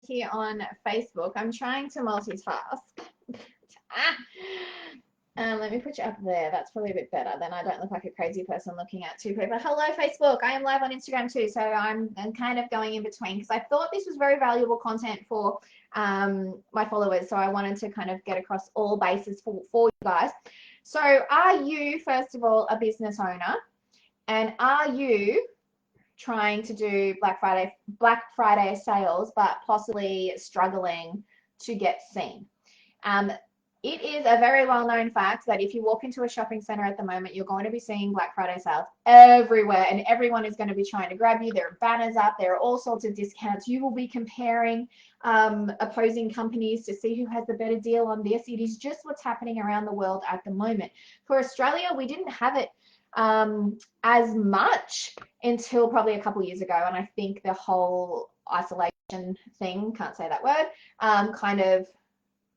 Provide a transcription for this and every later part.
here on Facebook. I'm trying to multitask. Let me put you up there. That's probably a bit better. Then I don't look like a crazy person looking at two people. Hello, Facebook. I am live on Instagram too, so I'm kind of going in between because I thought this was very valuable content for my followers. So I wanted to kind of get across all bases for you guys. So are you, first of all, a business owner? And are you trying to do Black Friday sales, but possibly struggling to get seen? It is a very well-known fact that if you walk into a shopping center at the moment, you're going to be seeing Black Friday sales everywhere, and everyone is going to be trying to grab you. There are banners up. There are all sorts of discounts. You will be comparing opposing companies to see who has the better deal on this. It is just what's happening around the world at the moment. For Australia, we didn't have it as much until probably a couple of years ago, and I think the whole isolation thing, can't say that word, kind of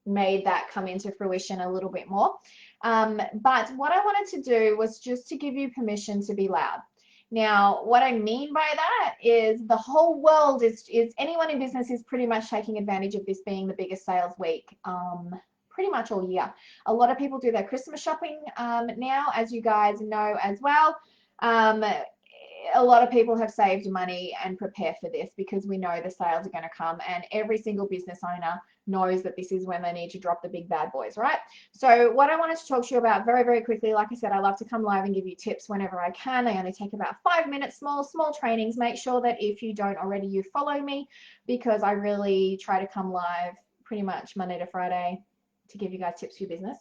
made that come into fruition a little bit more. But what I wanted to do was just to give you permission to be loud. Now, what I mean by that is the whole world is anyone in business is pretty much taking advantage of this being the biggest sales week pretty much all year. A lot of people do their Christmas shopping now, as you guys know as well. A lot of people have saved money and prepare for this because we know the sales are going to come, and every single business owner knows that this is when they need to drop the big bad boys, right? So what I wanted to talk to you about very, very quickly, like I said, I love to come live and give you tips whenever I can. They only take about 5 minutes, small trainings. Make sure that if you don't already, you follow me, because I really try to come live pretty much Monday to Friday to give you guys tips for your business.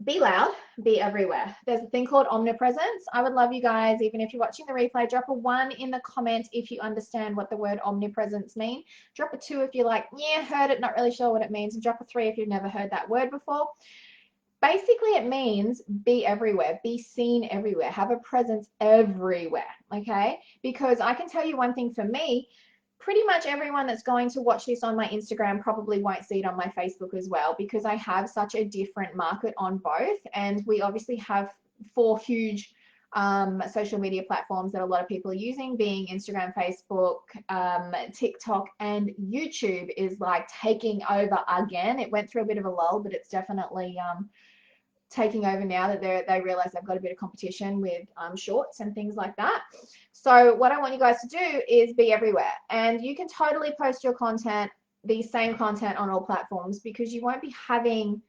Be loud, be everywhere. There's a thing called omnipresence. I would love you guys, even if you're watching the replay, drop a 1 in the comment if you understand what the word omnipresence means. Drop a 2 if you're like, yeah, heard it, not really sure what it means. And drop a 3 if you've never heard that word before. Basically, it means be everywhere, be seen everywhere, have a presence everywhere, okay? Because I can tell you one thing for me, pretty much everyone that's going to watch this on my Instagram probably won't see it on my Facebook as well, because I have such a different market on both. And we obviously have 4 huge social media platforms that a lot of people are using, being Instagram, Facebook, TikTok, and YouTube is like taking over again. It went through a bit of a lull, but it's definitely taking over now that they realize they've got a bit of competition with shorts and things like that. So what I want you guys to do is be everywhere, and you can totally post your content, the same content on all platforms, because you won't be having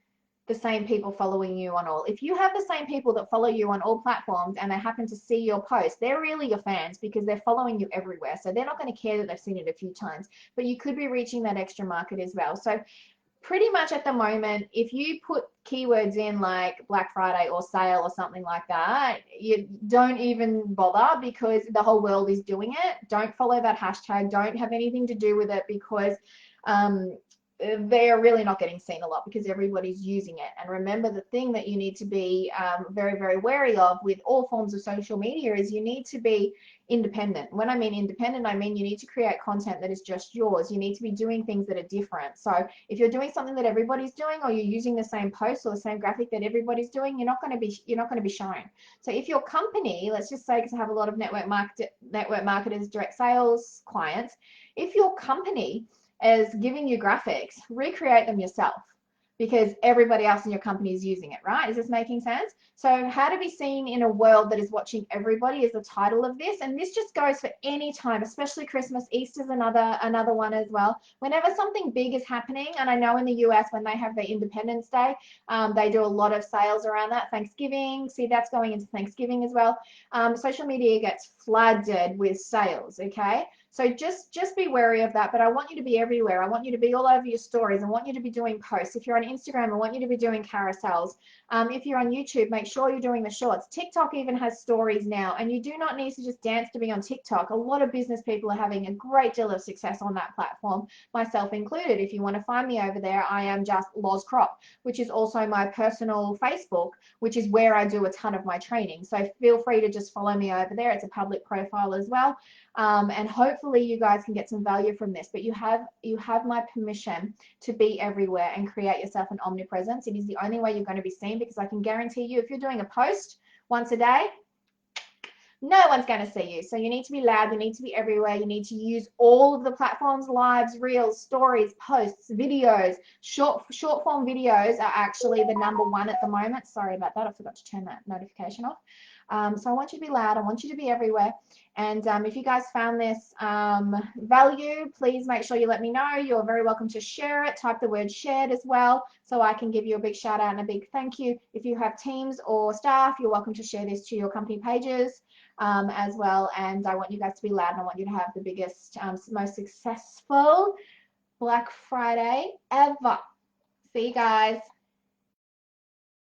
the same people following you on all. If you have the same people that follow you on all platforms and they happen to see your post, they're really your fans because they're following you everywhere. So they're not going to care that they've seen it a few times, but you could be reaching that extra market as well. So pretty much at the moment, if you put keywords in like Black Friday or sale or something like that, you don't even bother because the whole world is doing it. Don't follow that hashtag. Don't have anything to do with it because they're really not getting seen a lot because everybody's using it. And remember, the thing that you need to be very, very wary of with all forms of social media is you need to be independent. When I mean independent, I mean you need to create content that is just yours. You need to be doing things that are different. So if you're doing something that everybody's doing, or you're using the same post or the same graphic that everybody's doing, you're not going to be shown. So if your company, let's just say, because I have a lot of network marketers, direct sales clients, if your company is giving you graphics, recreate them yourself because everybody else in your company is using it, right? Is this making sense? So how to be seen in a world that is watching everybody is the title of this. And this just goes for any time, especially Christmas. Easter's another one as well. Whenever something big is happening, and I know in the US when they have their Independence Day, they do a lot of sales around that. Thanksgiving, see, that's going into Thanksgiving as well. Social media gets flooded with sales, okay? So just be wary of that, but I want you to be everywhere. I want you to be all over your stories. I want you to be doing posts. If you're on Instagram, I want you to be doing carousels. If you're on YouTube, make sure you're doing the shorts. TikTok even has stories now, and you do not need to just dance to be on TikTok. A lot of business people are having a great deal of success on that platform, myself included. If you want to find me over there, I am just Loz Crop, which is also my personal Facebook, which is where I do a ton of my training. So feel free to just follow me over there. It's a public profile as well. And hopefully you guys can get some value from this, but you have my permission to be everywhere and create yourself an omnipresence. It is the only way you're going to be seen, because I can guarantee you if you're doing a post once a day, No one's going to see you. So you need to be loud. You need to be everywhere. You need to use all of the platforms, lives, reels, stories, posts, videos. Short form videos are actually the #1 at the moment. Sorry about that. I forgot to turn that notification off. So I want you to be loud. I want you to be everywhere. And if you guys found this value, please make sure you let me know. You're very welcome to share it. Type the word shared as well so I can give you a big shout out and a big thank you. If you have teams or staff, you're welcome to share this to your company pages as well. And I want you guys to be loud and I want you to have the biggest, most successful Black Friday ever. See you guys.